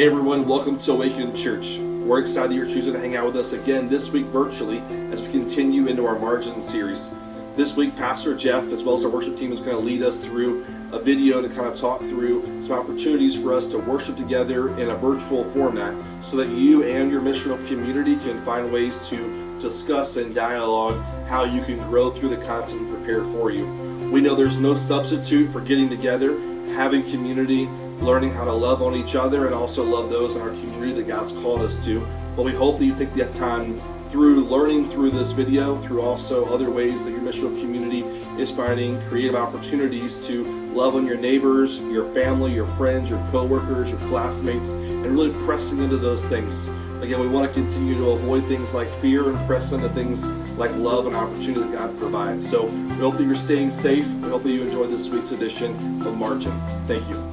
Hey everyone, welcome to Awaken Church. We're excited you're choosing to hang out with us again this week virtually as we continue into our Margin series. This week, Pastor Jeff, as well as our worship team, is going to lead us through a video to kind of talk through some opportunities for us to worship together in a virtual format so that you and your missional community can find ways to discuss and dialogue how you can grow through the content prepared for you. We know there's no substitute for getting together, having community, learning how to love on each other and also love those in our community that God's called us to. But we hope that you take that time through learning through this video, through also other ways that your missional community is finding creative opportunities to love on your neighbors, your family, your friends, your co-workers, your classmates, and really pressing into those things. Again, we want to continue to avoid things like fear and press into things like love and opportunity that God provides. So we hope that you're staying safe. We hope that you enjoyed this week's edition of Margin. Thank you.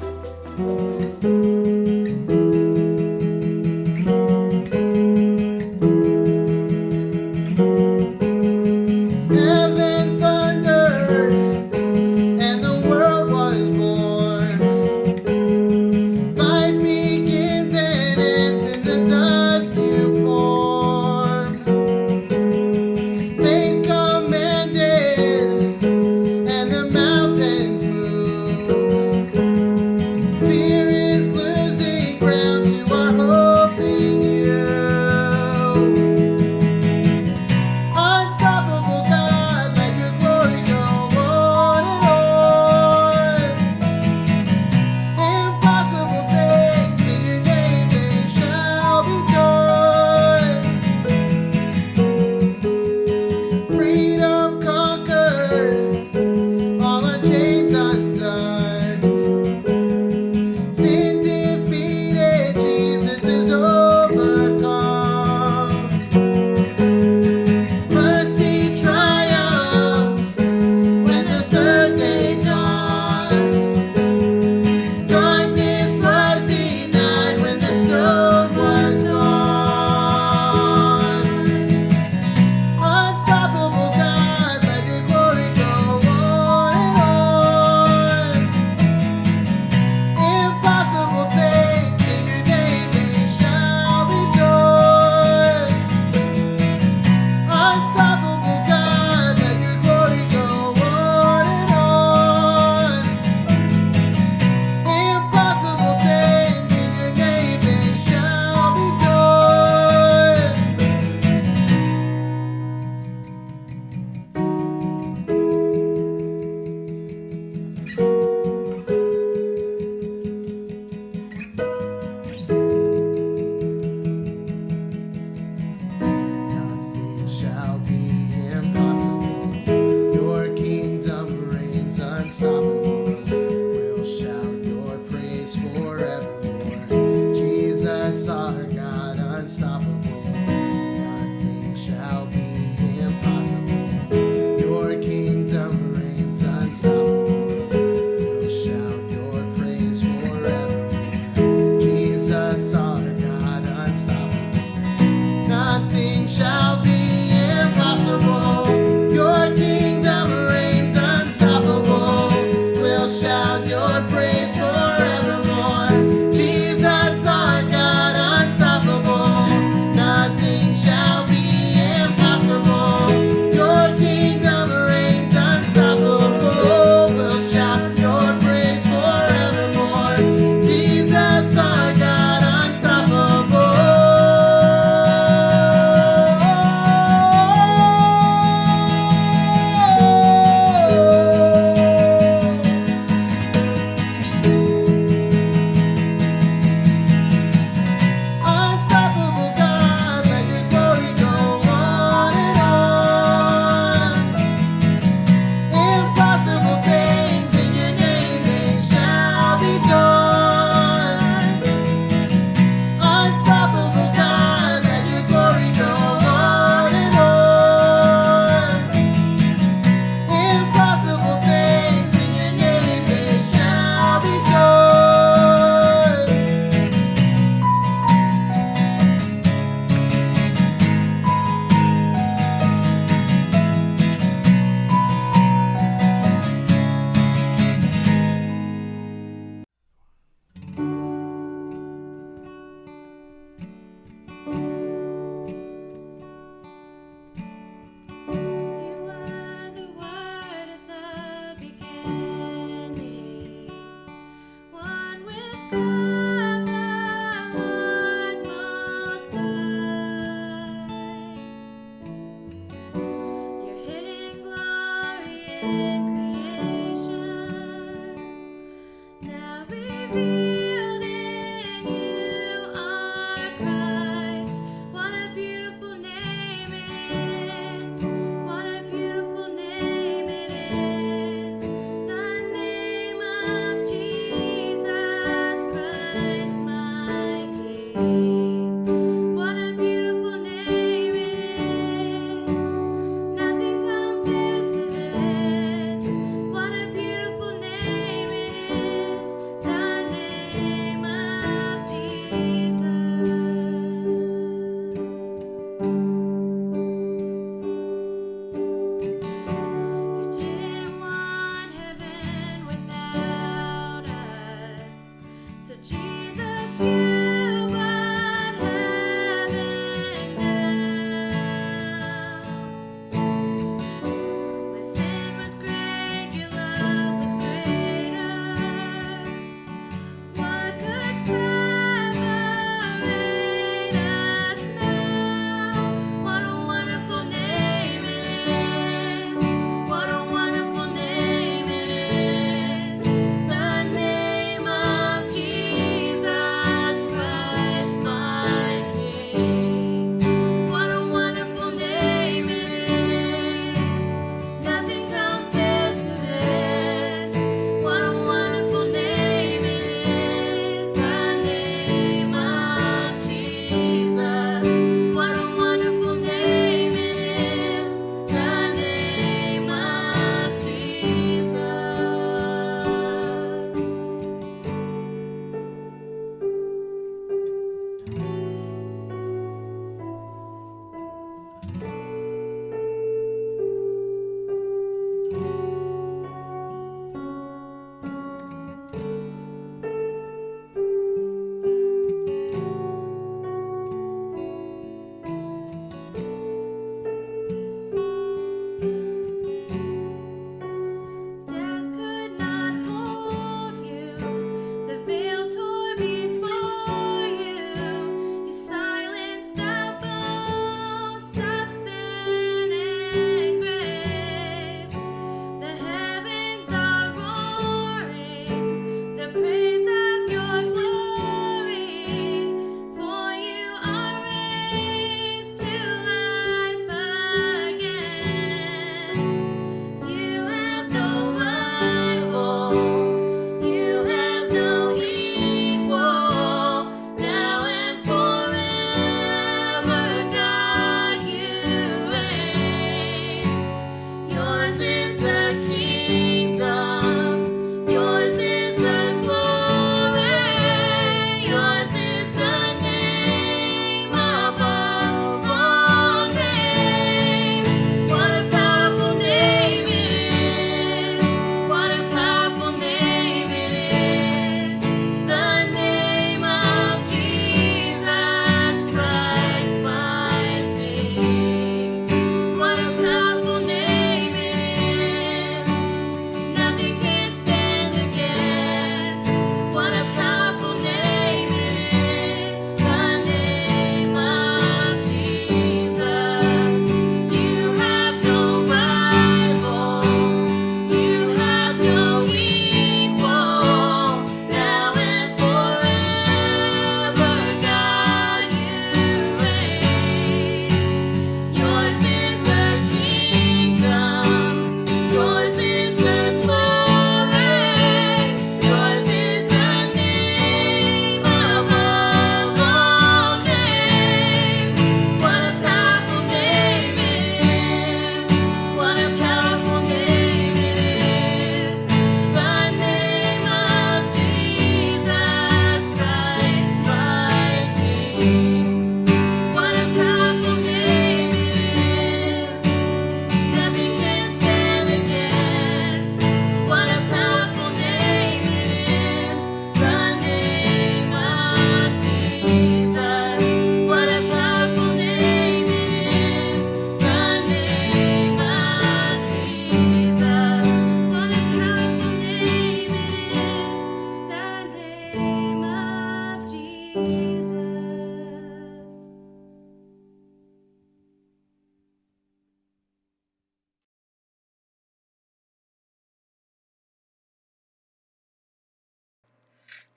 Heaven thundered, and the world was born. Life begins and ends in the dust you formed. Faith commanded, and the mountains moved. Fear is losing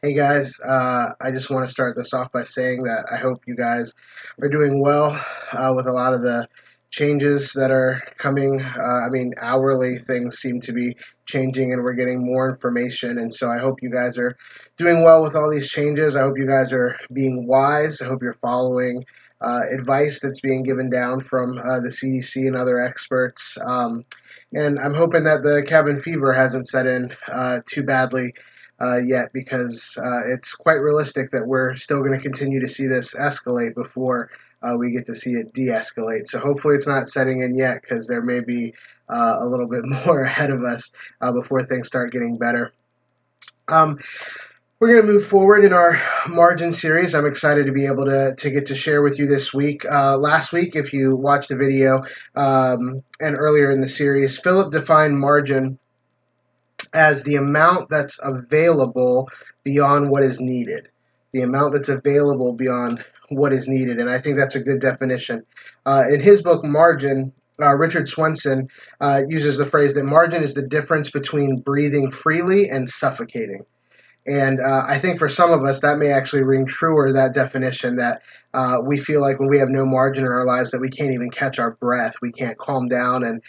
Hey guys, I just want to start this off by saying that I hope you guys are doing well with a lot of the changes that are coming. Hourly things seem to be changing and we're getting more information. And so I hope you guys are doing well with all these changes. I hope you guys are being wise. I hope you're following advice that's being given down from the CDC and other experts. And I'm hoping that the cabin fever hasn't set in too badly yet, because it's quite realistic that we're still going to continue to see this escalate before we get to see it de-escalate. So hopefully it's not setting in yet, because there may be a little bit more ahead of us before things start getting better. We're going to move forward in our margin series. I'm excited to be able to get to share with you this week. Last week, if you watched the video and earlier in the series, Philip defined margin as the amount that's available beyond what is needed. The amount that's available beyond what is needed. And I think that's a good definition. In his book, Margin, Richard Swenson uses the phrase that margin is the difference between breathing freely and suffocating. And I think for some of us, that may actually ring truer, that definition, that we feel like when we have no margin in our lives that we can't even catch our breath. We can't calm down, and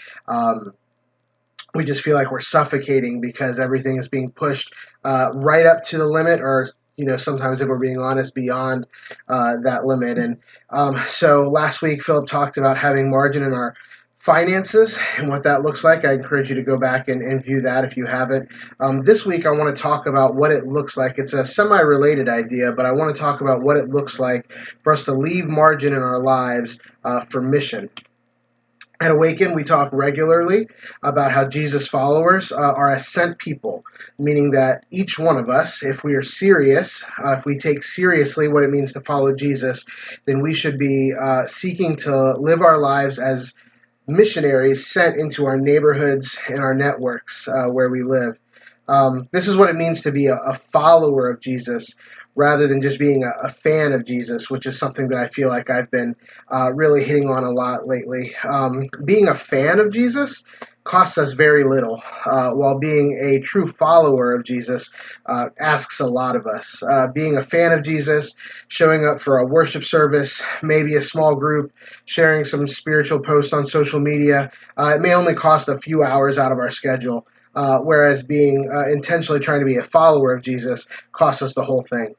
we just feel like we're suffocating because everything is being pushed right up to the limit, or sometimes, if we're being honest, beyond that limit. And so last week, Philip talked about having margin in our finances and what that looks like. I encourage you to go back and view that if you haven't. This week, I want to talk about what it looks like. It's a semi-related idea, but I want to talk about what it looks like for us to leave margin in our lives for mission. At Awaken, we talk regularly about how Jesus followers are a sent people, meaning that each one of us, if we are serious, if we take seriously what it means to follow Jesus, then we should be seeking to live our lives as missionaries sent into our neighborhoods and our networks where we live. This is what it means to be a follower of Jesus rather than just being a fan of Jesus, which is something that I feel like I've been really hitting on a lot lately. Being a fan of Jesus costs us very little, while being a true follower of Jesus asks a lot of us. Being a fan of Jesus, showing up for a worship service, maybe a small group, sharing some spiritual posts on social media, it may only cost a few hours out of our schedule. Whereas being intentionally trying to be a follower of Jesus costs us the whole thing.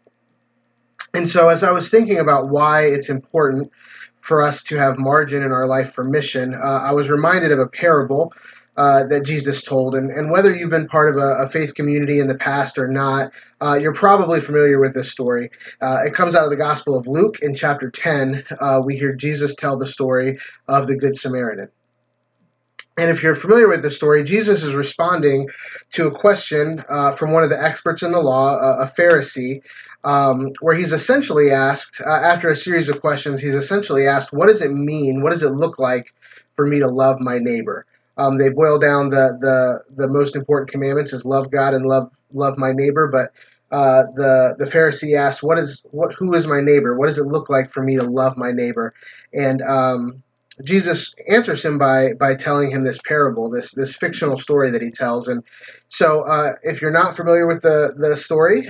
And so as I was thinking about why it's important for us to have margin in our life for mission, I was reminded of a parable that Jesus told. And whether you've been part of a faith community in the past or not, you're probably familiar with this story. It comes out of the Gospel of Luke in chapter 10. We hear Jesus tell the story of the Good Samaritan. And if you're familiar with this story, Jesus is responding to a question from one of the experts in the law, a Pharisee, where he's essentially asked, after a series of questions, he's essentially asked, what does it mean? What does it look like for me to love my neighbor? They boil down the most important commandments as love God and love my neighbor, but the Pharisee asks, who is my neighbor? What does it look like for me to love my neighbor? And Jesus answers him by telling him this parable, this fictional story that he tells. And so if you're not familiar with the story,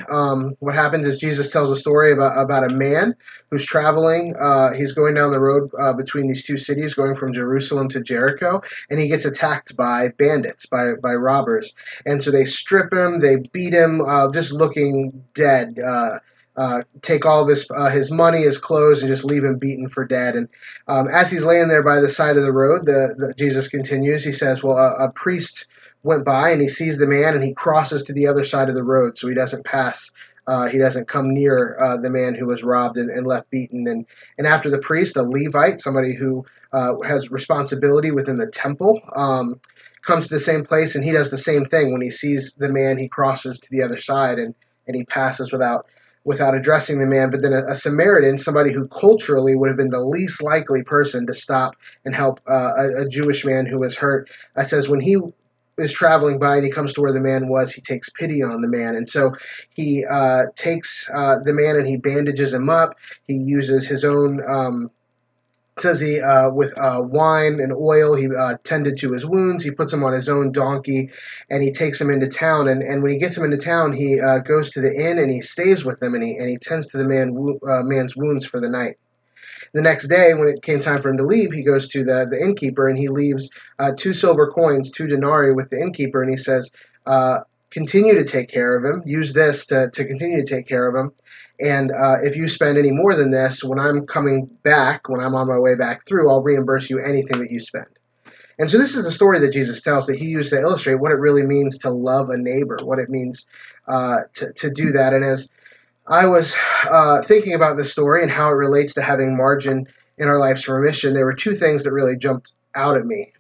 what happens is Jesus tells a story about a man who's traveling. He's going down the road between these two cities, going from Jerusalem to Jericho, and he gets attacked by bandits, by robbers. And so they strip him, they beat him, just looking dead. Take all of his money, his clothes, and just leave him beaten for dead. And as he's laying there by the side of the road, Jesus continues. He says, well, a priest went by and he sees the man and he crosses to the other side of the road so he doesn't pass. He doesn't come near the man who was robbed and left beaten. And after the priest, a Levite, somebody who has responsibility within the temple, comes to the same place, and he does the same thing. When he sees the man, he crosses to the other side and he passes without addressing the man. But then a Samaritan, somebody who culturally would have been the least likely person to stop and help a Jewish man who was hurt, says when he is traveling by and he comes to where the man was, he takes pity on the man. And so he takes the man and he bandages him up. He uses his own says he with wine and oil he tended to his wounds. He puts him on his own donkey and he takes him into town, and when he gets him into town he goes to the inn and he stays with them, and he tends to the man's wounds for the night. The next day, when it came time for him to leave, he goes to the innkeeper and he leaves 2 silver coins, 2 denarii, with the innkeeper, and he says, uh, continue to take care of him. Use this to continue to take care of him. And if you spend any more than this, when I'm coming back, when I'm on my way back through, I'll reimburse you anything that you spend. And so this is the story that Jesus tells that he used to illustrate what it really means to love a neighbor, what it means to do that. And as I was thinking about this story and how it relates to having margin in our lives for mission, there were 2 things that really jumped out at me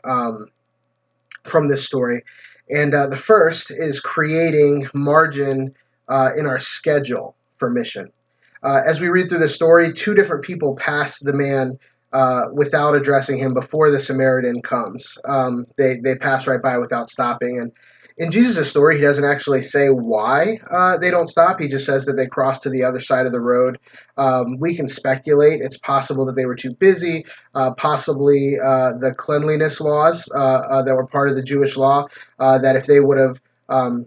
from this story. And the first is creating margin in our schedule for mission. As we read through the story, 2 different people pass the man without addressing him before the Samaritan comes. They pass right by without stopping. And in Jesus' story, he doesn't actually say why they don't stop. He just says that they crossed to the other side of the road. We can speculate. It's possible that they were too busy, possibly the cleanliness laws that were part of the Jewish law, that if they would have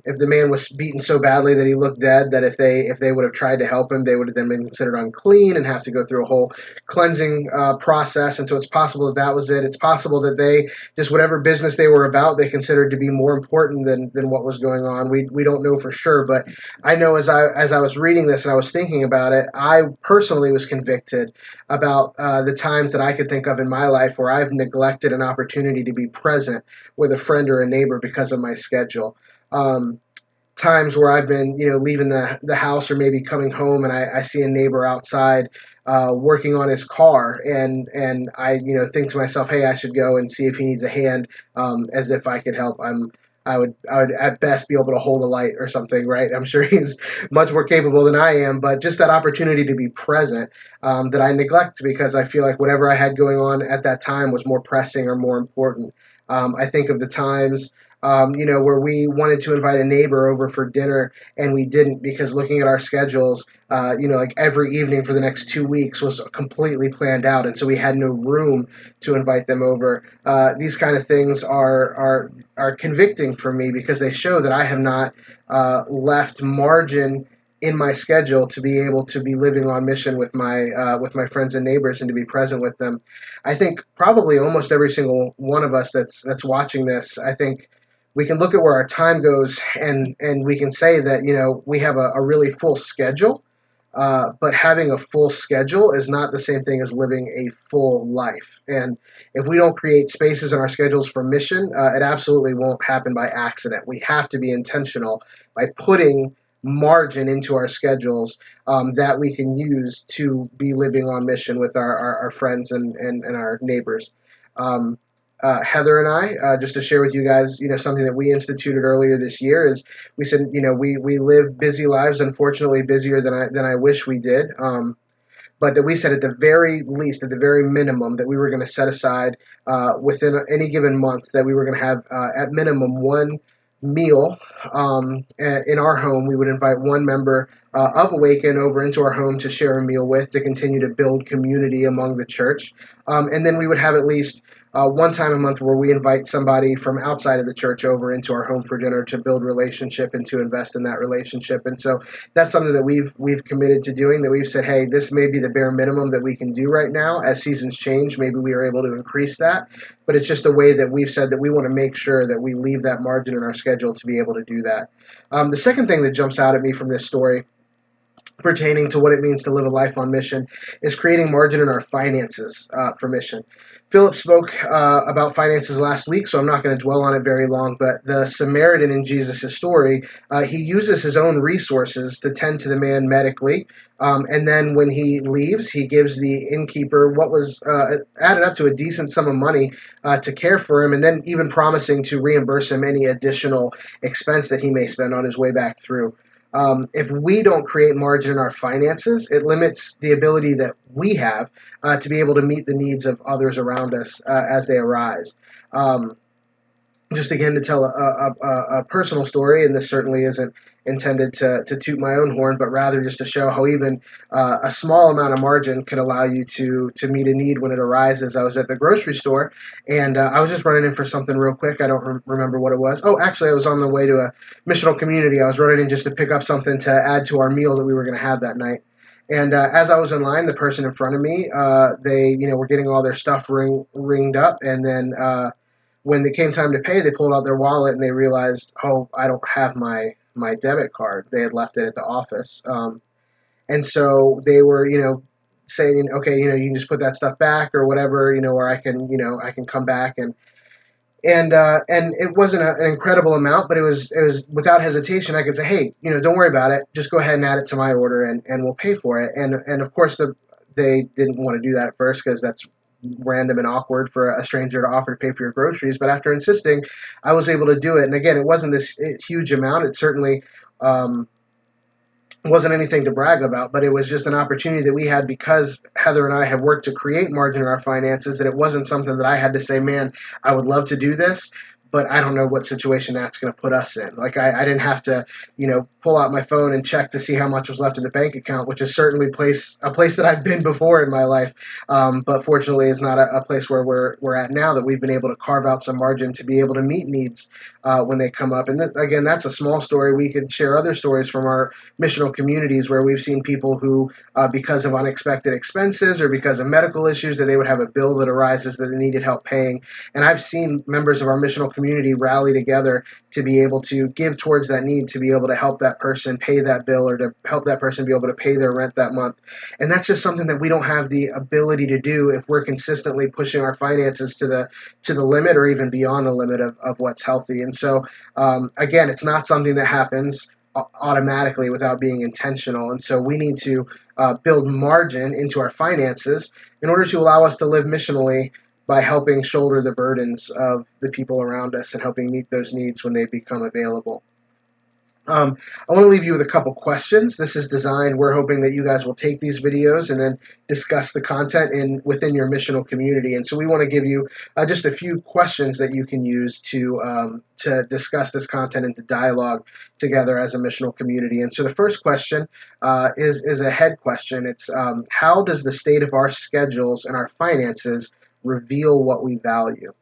if the man was beaten so badly that he looked dead, that if they would have tried to help him, they would have then been considered unclean and have to go through a whole cleansing process. And so it's possible that was it. It's possible that they just whatever business they were about, they considered to be more important than what was going on. We don't know for sure, but I know as I was reading this and I was thinking about it, I personally was convicted about the times that I could think of in my life where I've neglected an opportunity to be present with a friend or a neighbor because of my schedule. Um, Times where I've been, leaving the house or maybe coming home and I see a neighbor outside working on his car, and I, think to myself, hey, I should go and see if he needs a hand, as if I could help. I would at best be able to hold a light or something, right? I'm sure he's much more capable than I am, but just that opportunity to be present that I neglect because I feel like whatever I had going on at that time was more pressing or more important. I think of the times where we wanted to invite a neighbor over for dinner and we didn't because looking at our schedules, like every evening for the next 2 weeks was completely planned out, and so we had no room to invite them over. These kind of things are convicting for me because they show that I have not left margin in my schedule to be able to be living on mission with my friends and neighbors and to be present with them. I think probably almost every single one of us that's watching this, I think we can look at where our time goes and we can say that we have a really full schedule, but having a full schedule is not the same thing as living a full life. And if we don't create spaces in our schedules for mission, it absolutely won't happen by accident. We have to be intentional by putting margin into our schedules that we can use to be living on mission with our friends and our neighbors. Um, Heather and I, just to share with you guys, something that we instituted earlier this year is we said, we live busy lives, unfortunately busier than I wish we did. But that we said at the very least, at the very minimum, that we were going to set aside within any given month that we were going to have at minimum one meal in our home. We would invite one member of Awaken over into our home to share a meal with, to continue to build community among the church. And then we would have at least one time a month where we invite somebody from outside of the church over into our home for dinner to build relationship and to invest in that relationship. And so that's something that we've committed to doing, that we've said, hey, this may be the bare minimum that we can do right now. As seasons change, maybe we are able to increase that. But it's just a way that we've said that we want to make sure that we leave that margin in our schedule to be able to do that. The second thing that jumps out at me from this story pertaining to what it means to live a life on mission is creating margin in our finances for mission. Philip spoke about finances last week, so I'm not going to dwell on it very long, but the Samaritan in Jesus' story, he uses his own resources to tend to the man medically, and then when he leaves, he gives the innkeeper what was added up to a decent sum of money to care for him, and then even promising to reimburse him any additional expense that he may spend on his way back through. If we don't create margin in our finances, it limits the ability that we have to be able to meet the needs of others around us as they arise. Um, just again to tell a personal story, and this certainly isn't intended to toot my own horn, but rather just to show how even a small amount of margin can allow you to meet a need when it arises. I was at the grocery store, and I was just running in for something real quick. I don't remember what it was. Oh, actually, I was on the way to a missional community. I was running in just to pick up something to add to our meal that we were going to have that night. And as I was in line, the person in front of me, they were getting all their stuff ringed up, and then when it came time to pay, they pulled out their wallet and they realized, oh, I don't have my debit card. They had left it at the office, and so they were, saying, okay, you can just put that stuff back or whatever, or I can come back and it wasn't an incredible amount, but it was without hesitation. I could say, hey, don't worry about it. Just go ahead and add it to my order, and we'll pay for it. And of course, they didn't want to do that at first because that's random and awkward for a stranger to offer to pay for your groceries. But after insisting, I was able to do it. And again, it wasn't this huge amount. It certainly wasn't anything to brag about, but it was just an opportunity that we had because Heather and I have worked to create margin in our finances, that it wasn't something that I had to say, man, I would love to do this, but I don't know what situation that's going to put us in. Like I didn't have to, pull out my phone and check to see how much was left in the bank account, which is certainly a place that I've been before in my life. But fortunately, it's not a place where we're at now, that we've been able to carve out some margin to be able to meet needs when they come up. And again, that's a small story. We could share other stories from our missional communities where we've seen people who, because of unexpected expenses or because of medical issues, that they would have a bill that arises that they needed help paying. And I've seen members of our missional community rally together to be able to give towards that need, to be able to help that person pay that bill, or to help that person be able to pay their rent that month. And that's just something that we don't have the ability to do if we're consistently pushing our finances to the limit or even beyond the limit of what's healthy. And so, again, it's not something that happens automatically without being intentional. And so we need to build margin into our finances in order to allow us to live missionally by helping shoulder the burdens of the people around us and helping meet those needs when they become available. I want to leave you with a couple questions. This is designed, we're hoping that you guys will take these videos and then discuss the content within your missional community. And so we want to give you just a few questions that you can use to discuss this content and to dialogue together as a missional community. And so the first question is a head question. It's how does the state of our schedules and our finances reveal what we value?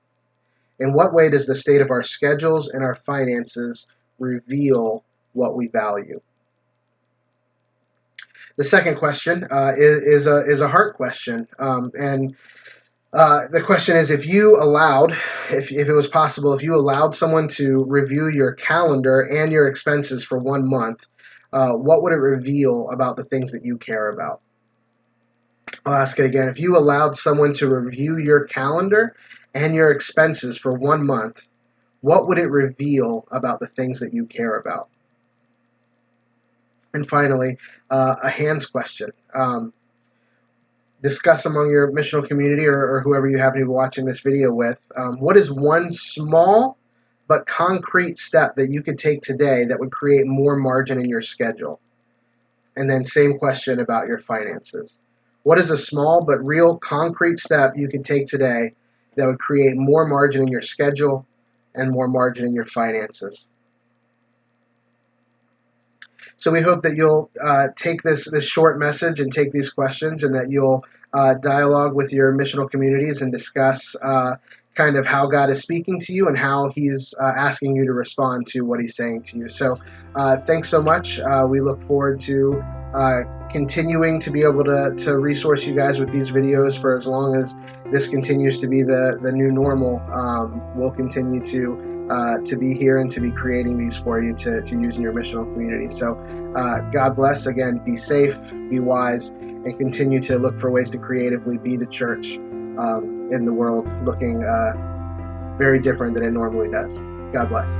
In what way does the state of our schedules and our finances reveal what we value? The second question is a heart question, and the question is: if it was possible, if you allowed someone to review your calendar and your expenses for 1 month, what would it reveal about the things that you care about? I'll ask it again. If you allowed someone to review your calendar and your expenses for 1 month, what would it reveal about the things that you care about? And finally, a hands question. Discuss among your missional community or whoever you happen to be watching this video with, what is one small but concrete step that you could take today that would create more margin in your schedule? And then same question about your finances. What is a small but real concrete step you could take today that would create more margin in your schedule and more margin in your finances? So we hope that you'll take this short message and take these questions, and that you'll dialogue with your missional communities and discuss kind of how God is speaking to you and how He's asking you to respond to what He's saying to you. So thanks so much. We look forward to continuing to be able to resource you guys with these videos for as long as this continues to be the new normal. We'll continue to be here and to be creating these for you to use in your missional community. So God bless. Again, be safe, be wise, and continue to look for ways to creatively be the church in the world, looking very different than it normally does. God bless.